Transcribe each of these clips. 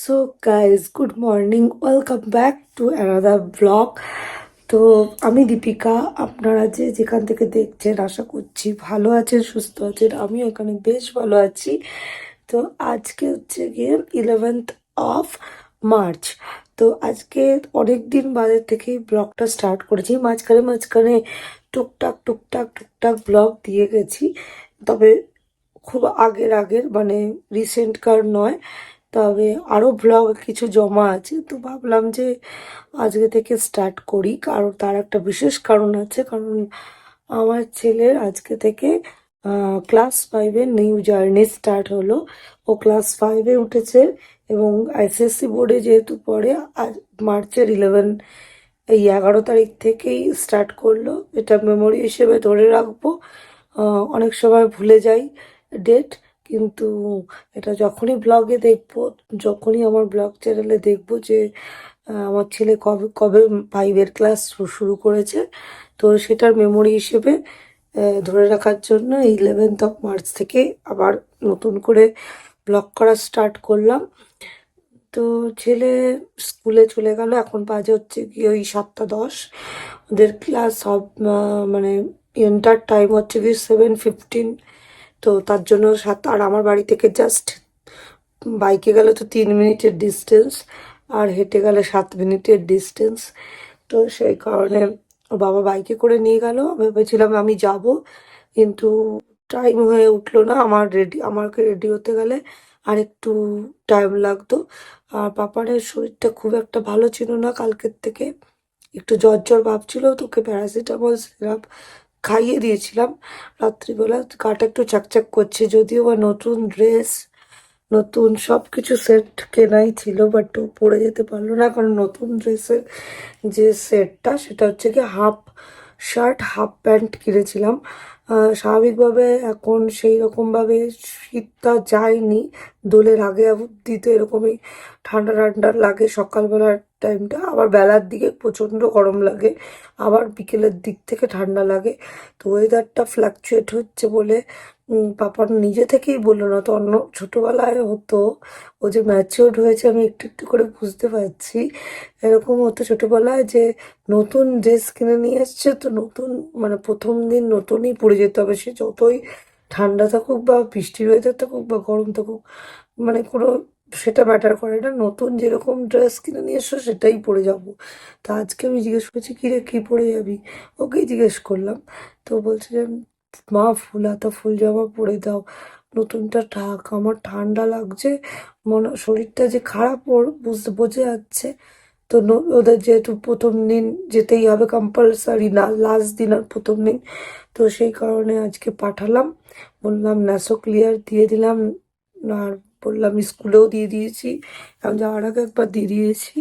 So guys good morning, welcome back to another blog. তো আমি দীপিকা, আপনারা যে যেখান থেকে দেখছেন আশা করছি ভালো আছেন, সুস্থ আছেন। আমিও এখানে বেশ ভালো আছি। তো আজকে হচ্ছে গিয়ে 11th of March। তো আজকে অনেক দিন বাদে থেকেই ব্লগটা স্টার্ট করেছি। মাঝখানে মাঝখানে টুকটাক টুকটাক টুকটাক ব্লগ দিয়ে গেছি, তবে খুব আগের আগের মানে রিসেন্টকার নয়। তবে আরও ব্লগ কিছু জমা আছে, তো ভাবলাম যে আজকে থেকে স্টার্ট করি। কারণ তার একটা বিশেষ কারণ আছে, কারণ আমার ছেলের আজকে থেকে ক্লাস 5-এর নিউ জার্নি স্টার্ট হলো। ও ক্লাস 5-এ উঠেছে এবং এসএসসি বোর্ডে যেহেতু পড়ে, আজ মার্চের 11 তারিখ থেকেই স্টার্ট করলো। এটা মেমোরি হিসেবে ধরে রাখবো। অনেক সময় ভুলে যাই ডেট, কিন্তু এটা যখনই ব্লগে দেখবো, যখনই আমার ব্লগ চ্যানেলে দেখবো যে আমার ছেলে কবে কবে 5-এর ক্লাস শুরু করেছে, তো সেটার মেমোরি হিসেবে ধরে রাখার জন্য 11th of March থেকে আবার নতুন করে ব্লগ করা স্টার্ট করলাম। তো ছেলে স্কুলে চলে গেল, এখন বাজে হচ্ছে কি ওই 7টা 10। ওদের ক্লাস সব মানে এন্টার টাইম হচ্ছে কি 7:15। তো তার জন্য আর আমার বাড়ি থেকে জাস্ট বাইকে গেলে তো 3 মিনিটের ডিস্টেন্স, আর হেঁটে গেলে 7 মিনিটের ডিস্টেন্স। তো সেই কারণে ওর বাবা বাইকে করে নিয়ে গেল। ভেবেছিলাম আমি যাব, কিন্তু টাইম হয়ে উঠলো না। আমাকে রেডি হতে গেলে আর একটু টাইম লাগতো। আর পাপারের শরীরটা খুব একটা ভালো ছিল না কালকের থেকে, একটু জ্বর জ্বর ভাব ছিল। তোকে প্যারাসিটামল সিরাপ খাইয়ে দিয়েছিলাম রাত্রিবেলা। গাটা একটু চাকচাক করছে, যদিও বা নতুন ড্রেস, নতুন সব কিছু সেট কেনাই ছিল, বাট ও পরে যেতে পারলো না। কারণ নতুন ড্রেসের যে সেটটা, সেটা হচ্ছে কি হাফ শার্ট হাফ প্যান্ট কিনেছিলাম। স্বাভাবিকভাবে এখন সেই রকমভাবে শীতটা যায়নি। দোলের আগে অবধি তো এরকমই ঠান্ডা ঠান্ডা লাগে সকালবেলার টাইমটা, আবার বেলার দিকে প্রচণ্ড গরম লাগে, আবার বিকেলের দিক থেকে ঠান্ডা লাগে। তো ওয়েদারটা ফ্ল্যাকচুয়েট হচ্ছে বলে পাপা নিজে থেকেই বললো, না তো অন্য ছোটোবেলায় হতো। ও যে ম্যাচিওর্ড হয়েছে আমি একটু একটু করে বুঝতে পারছি। এরকম হতো ছোটোবেলায় যে নতুন ড্রেস কিনে নিয়ে এসছে, তো নতুন মানে প্রথম দিন নতুনই পরে যেতে হবে, সে যতই ঠান্ডা থাকুক বা বৃষ্টির ওয়েদার থাকুক বা গরম থাকুক, মানে কোনো সেটা ম্যাটার করে না। নতুন যেরকম ড্রেস কিনে নিয়ে এসছো সেটাই পরে যাবো। তা আজকে আমি জিজ্ঞেস করছি, কী রে কী পরে যাবি? ওকেই জিজ্ঞেস করলাম। তো বলছে যে মা ফুল হাতা ফুল জামা পরে দাও, নতুনটা থাক, আমার ঠান্ডা লাগছে, শরীরটা যে খারাপ ওর বোঝা যাচ্ছে। তো ওদের যেহেতু প্রথম দিন যেতেই হবে কম্পালসারি, না লাস্ট দিন আর প্রথম দিন, তো সেই কারণে আজকে পাঠালাম। বললাম ন্যাসো ক্লিয়ার দিয়ে দিলাম, আর বললাম স্কুলেও দিয়ে দিয়েছি, আমি যাওয়ার আগে একবার দিয়ে দিয়েছি।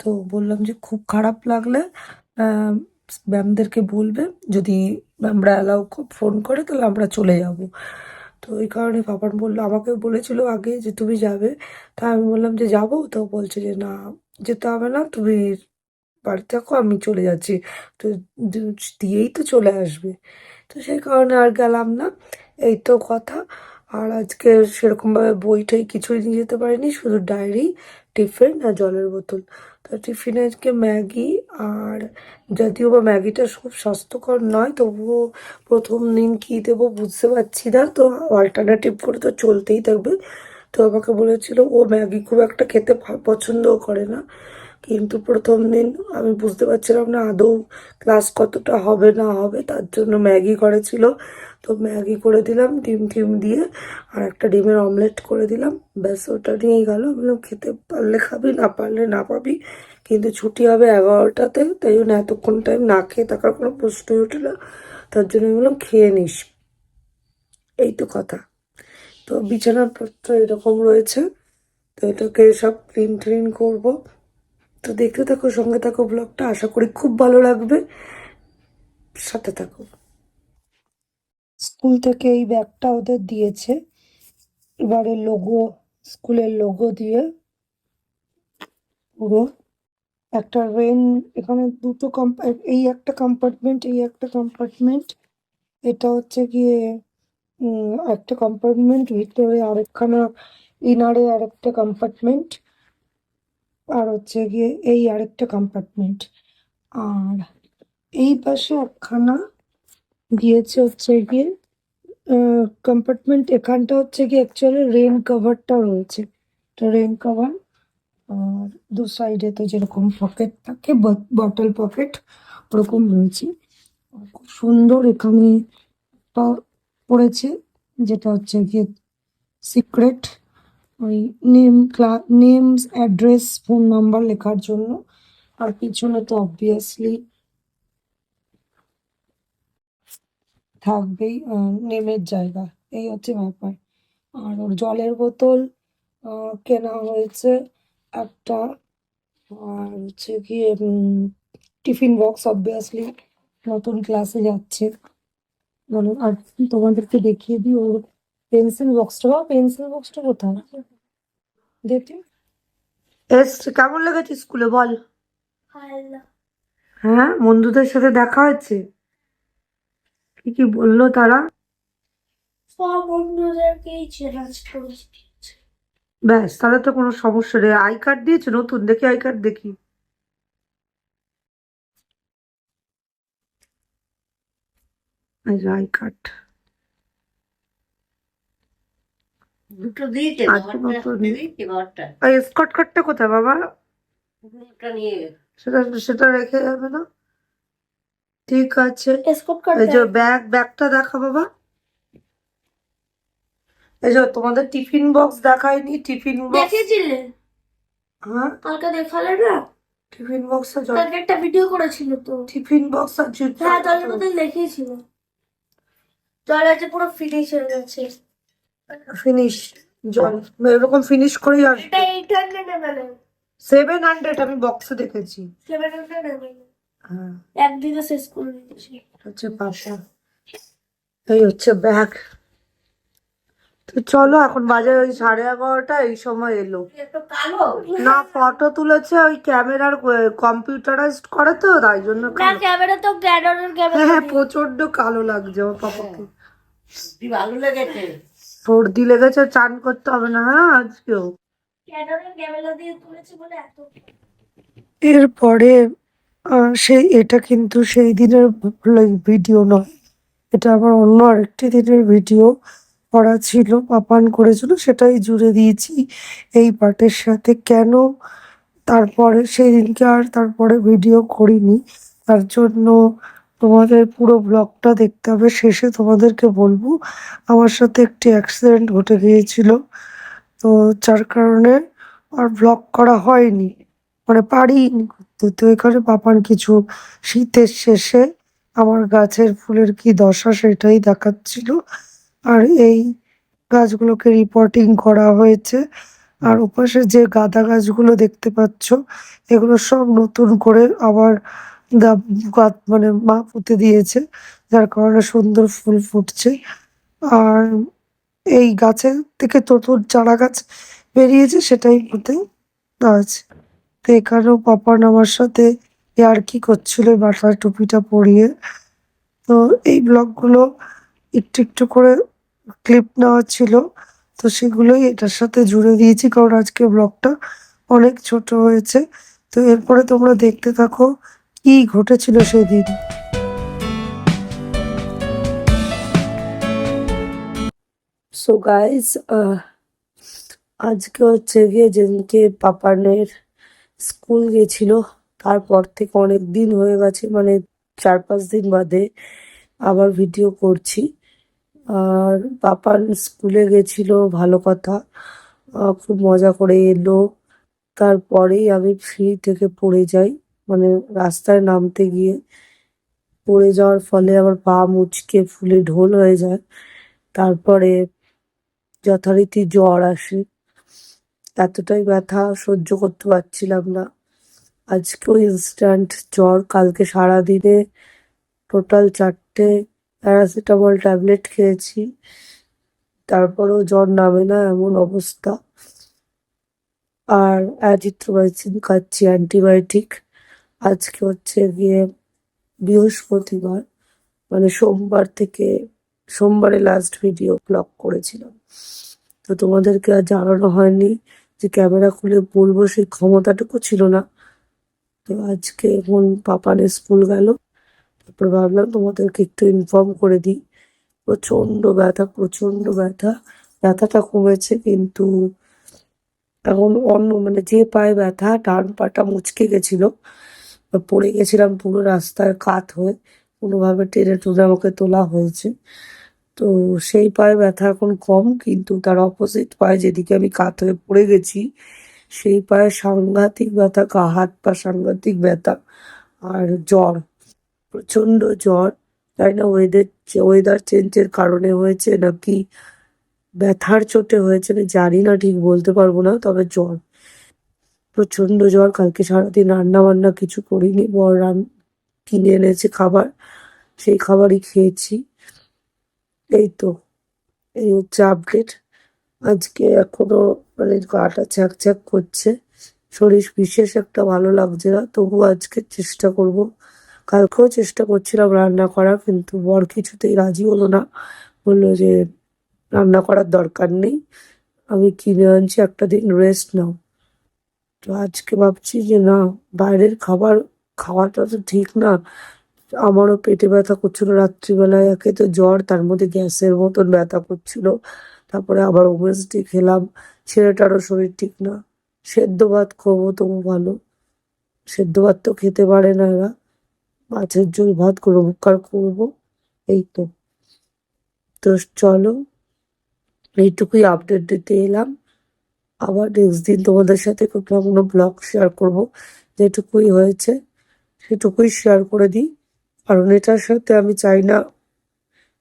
তো বললাম যে খুব খারাপ লাগলে ম্যামদেরকে বলবে, যদি ম্যামরা অ্যালাউ ফোন করে তাহলে আমরা চলে যাব। তো ওই কারণে পাপান বললো, আমাকে বলেছিল আগে যে তুমি যাবে। তা আমি বললাম যে যাবো, তো বলছে যে না, যেতে হবে না, তুমি বাড়িতে থাকো, আমি চলে যাচ্ছি। তো দিয়েই তো চলে আসবে। তো সেই কারণে আর গেলাম না, এই তো কথা। আর আজকে সেরকমভাবে বই টই কিছুই নিয়ে যেতে পারিনি, শুধু ডায়েরি, টিফিন আর জলের বোতল। তো টিফিনে আজকে ম্যাগি, আর যদিও বা ম্যাগিটা খুব স্বাস্থ্যকর নয়, তবুও প্রথম দিন কী দেবো বুঝতে পারছি না, তো অল্টারনেটিভ করে তো চলতেই থাকবে। তো আমাকে বলেছিল, ও ম্যাগি খুব একটা খেতে পছন্দও করে না, কিন্তু প্রথম দিন আমি বুঝতে পারছিলাম না আদৌ ক্লাস কতটা হবে না হবে, তার জন্য ম্যাগি করেছিল। তো ম্যাগি করে দিলাম ডিম টিম দিয়ে, আর একটা ডিমের অমলেট করে দিলাম, ব্যাস ওটা নিয়েই গেল। বললাম খেতে পারলে খাবি, না পারলে না পাবি, কিন্তু ছুটি হবে 11টাতে, তাই জন্য এতক্ষণ টাইম না খেয়ে থাকার কোনো প্রশ্নই ওঠে না। তার জন্য আমি বললাম খেয়ে নিস, এই তো কথা। তো বিছানাপত্র এরকম রয়েছে, তো এটাকে সব ক্লিন ট্রিন করবো। তো দেখতে থাকো, সঙ্গে থাকো, ব্লগটা আশা করি খুব ভালো লাগবে, সাথে থাকো। স্কুল থেকে এই ব্যাগটা ওদের দিয়েছে, এবারে লোগো, স্কুলের লোগো দিয়ে পুরো একটা রেন। এখানে দুটো এই একটা কম্পার্টমেন্ট, এই একটা কম্পার্টমেন্ট, এটা হচ্ছে গিয়ে একটা কম্পার্টমেন্ট, ভিতরে আরেকখানা, ইনারে আরেকটা কম্পার্টমেন্ট। আর হচ্ছে গিয়ে এই আরেকটা কম্পার্টমেন্ট। আর এই পাশে একখানা দিয়েছে হচ্ছে গিয়ে কম্পার্টমেন্ট। এখানটা হচ্ছে গিয়ে অ্যাকচুয়ালি রেন কভারটা রয়েছে, এটা রেন কভার। আর দু সাইডে তো যেরকম পকেট থাকে, বটল পকেট, ওরকম রয়েছে। আর খুব সুন্দর এখানে একটা পড়েছে, যেটা হচ্ছে গিয়ে সিক্রেট, ওই নেমস অ্যাড্রেস ফোন নাম্বার লেখার জন্য। আর পিছনে তো অবভিয়াসলি থাকবেই নেমের জায়গা। এই হচ্ছে ব্যাপার। আর ওর জলের বোতল কেনা হয়েছে একটা। আর হচ্ছে গিয়ে টিফিন বক্স, অবভিয়াসলি নতুন ক্লাসে যাচ্ছে বলো। আর তোমাদেরকে দেখিয়ে দিই ওর পেন্সিল বক্সটা। বা পেন্সিল বক্সটা কোথায় দেখি। এসছে, কেমন লেগেছে স্কুলে বল? হ্যাঁ, বন্ধুদের সাথে দেখা হয়েছে? কি কি বললো তারা? সব বন্ধুদেরকেই চেঞ্জ করেছি। ব্যাস, তাহলে তো কোনো সমস্যা নেই। আই কার্ড দিয়েছে নতুন? দেখি আই কার্ড দেখি। এই যে আই কার্ড। দুটো দিয়েছে, আজকে বাবারটা নতুন। দিয়েছে, বাবারটা আর স্কট কার্ডটা কোথায় বাবা? ওটা নিয়ে গেছে। সেটা সেটা রেখে যাবে না? ঠিক আছে। স্কট কার্ড এই যে ব্যাগটা দেখা বাবা। এই যে তোমাদের টিফিন বক্স দেখায়নি, টিফিন বক্স। দেখেছিলে? হ্যাঁ, কালকে দেখালে না? টিফিন বক্স আর কালকে একটা ভিডিও করেছিল তো। টিফিন বক্স আর হ্যাঁ, তাহলে মধ্যে দেখিয়েছিল। জল আছে, পুরো ফিনিশ হয়ে গেছে। ফিনিশ জল এরকম ফিনিশ করেই এটা আসবে। 800 ml। 700 আমি বক্সে দেখেছি। 700 ml হ্যাঁ, একদিনে শেষ করে দিয়েছি। হচ্ছে পাশা। এই হচ্ছে ব্যাগ। তো চলো, এখন বাজে ওই 11:30, এই সময় এলো। একটু কালো না, ফটো তুলেছে ওই ক্যামেরার কম্পিউটারাইজড করে তো, তাই জন্য না, কালো। ক্যামেরা তো ক্যাননের ক্যামেরা। হ্যাঁ, প্রচন্ড কালো লাগছে আমার পাপাকে। ভালো লেগেছে। সর্দি লেগেছে, চান করতে হবে না হ্যাঁ আজকেও। ক্যাননের ক্যামেরা দিয়ে তুলেছি বলে এত। এরপরে সেই এটা কিন্তু সেই দিনের ভিডিও নয়, এটা আবার অন্য আরেকটি দিনের ভিডিও করা ছিল, পাপান করেছিল, সেটাই জুড়ে দিয়েছি এই পার্টের সাথে। কেন তারপরে সেই দিনকে আর তারপরে ভিডিও করিনি, তার জন্য তোমাদের পুরো ব্লগটা দেখতে হবে। শেষে তোমাদেরকে বলবো আমার সাথে একটি অ্যাক্সিডেন্ট ঘটে গিয়েছিল, তো যার কারণে আর ব্লগ করা হয়নি, মানে পারিনি করতে। তো এখানে পাপান কিছু শীতের শেষে আমার গাছের ফুলের কি দশা সেটাই দেখাচ্ছিল। আর এই গাছগুলোকে রিপোর্টিং করা হয়েছে। আর ওপাশে যে গাঁদা গাছগুলো দেখতে পাচ্ছ, এগুলো সব নতুন করে আবার মানে মা পুঁতে দিয়েছে, যার কারণে সুন্দর ফুল ফুটছে। আর এই গাছের থেকে নতুন চারা গাছ বেরিয়েছে, সেটাই পুঁতে আছে। তো এখানেও পাপান আমার সাথে ইয়ার্কি করছিল মাথার টুপিটা পরিয়ে। তো এই ব্লগগুলো একটু একটু করে ক্লিপ নেওয়া ছিল, তো সেগুলোই এটার সাথে জুড়ে দিয়েছি, কারণ আজকে ব্লগটা অনেক ছোট হয়েছে। তো এরপরে তোমরা দেখতে থাকো কি ঘটেছিল সেদিন। সো গাইজ, আজকে হচ্ছে গিয়ে যেদিনকে পাপানের স্কুল গেছিল, তারপর থেকে অনেক দিন হয়ে গেছে, মানে 4-5 দিন বাদে আবার ভিডিও করছি। আর পাপান স্কুলে গেছিল, ভালো কথা, খুব মজা করে এলো। তারপরেই আমি সিঁড়ি থেকে পড়ে যাই, মানে রাস্তায় নামতে গিয়ে পড়ে যাওয়ার ফলে আমার পা মুচকে ফুলে ঢোল হয়ে যায়। তারপরে যথারীতি জ্বর আসে, এতটাই ব্যথা সহ্য করতে পারছিলাম না। আজকেও ইনস্ট্যান্ট জ্বর। কালকে সারাদিনে টোটাল 4টে প্যারাসিটামল ট্যাবলেট খেয়েছি, তারপরেও জ্বর নামে না, এমন অবস্থা। আর অ্যাজিথ্রোমাইসিন খাচ্ছি, অ্যান্টিবায়োটিক। আজকে হচ্ছে গিয়ে বৃহস্পতিবার, মানে সোমবার থেকে, সোমবারে লাস্ট ভিডিও ব্লগ করেছিলাম, তো তোমাদেরকে আর জানানো হয়নি। যে ক্যামেরা খুলে বলবো সেই ক্ষমতাটুকু ছিল না। তো আজকে এখন পাপানের স্কুল গেল, তারপর ভাবলাম তোমাদেরকে একটু ইনফর্ম করে দিই। প্রচন্ড ব্যথা, প্রচন্ড ব্যথা। ব্যথাটা কমেছে কিন্তু এখন অন্য মানে যে পায়ে ব্যথা, ডান পাটা মুচকে গেছিল, পড়ে গেছিলাম পুরো রাস্তায় কাত হয়ে, কোনোভাবে টেনে টুনে আমাকে তোলা হয়েছে। তো সেই পায়ে ব্যথা এখন কম, কিন্তু তার অপোজিট পায়ে যেদিকে আমি কাত হয়ে পড়ে গেছি সেই পায়ে সাংঘাতিক ব্যথা, হাত পা সাংঘাতিক ব্যথা, আর জ্বর, প্রচন্ড জ্বর। তাই না ওয়েদার চেঞ্জের কারণে হয়েছে নাকি ব্যথার চোটে হয়েছে আমি জানি না, ঠিক বলতে পারবো না, তবে জ্বর, প্রচন্ড জ্বর। কালকে সারাদিন রান্না বান্না কিছু করিনি, কিনে এনেছে খাবার, সেই খাবারই খেয়েছি। এই তো, এই হচ্ছে আপডেট। আজকে এখনো মানে গাটা ছ্যাক ছ্যাক করছে, শরীর বিশেষ একটা ভালো লাগছে না, তবু আজকে চেষ্টা করব। কালকেও চেষ্টা করছিলাম রান্না করার, কিন্তু বর কিছুতেই রাজি হলো না, বললো যে রান্না করার দরকার নেই, আমি কিনে আনছি, একটা দিন রেস্ট নাও। তো আজকে ভাবছি যে না, বাইরের খাবার খাওয়াটা তো ঠিক না। আমারও পেটে ব্যথা করছিল রাত্রিবেলায়, একে তো জ্বর, তার মধ্যে গ্যাসের মতন ব্যথা করছিল, তারপরে আবার ওমেসডি খেলাম, ছেলেটারও শরীর ঠিক না। সেদ্ধ ভাত খাবো তবু ভালো, সেদ্ধ ভাত তো খেতে পারে না এরা, মাছের ঝোল ভাত করে উপকার করবো। এই তো। তো চলো, এইটুকুই আপডেট দিতে এলাম। আবার নেক্সট দিন তোমাদের সাথে কোথাও কোনো ব্লগ শেয়ার করবো, যেটুকুই হয়েছে সেটুকুই শেয়ার করে দিই, কারণ এটার সাথে আমি চাই না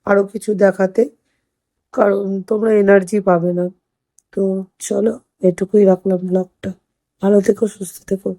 আরো কিছু দেখাতে, কারণ তোমরা এনার্জি পাবে না। তো চলো, এটুকুই রাখলাম ব্লগটা। ভালো থেকো, সুস্থ থেকো।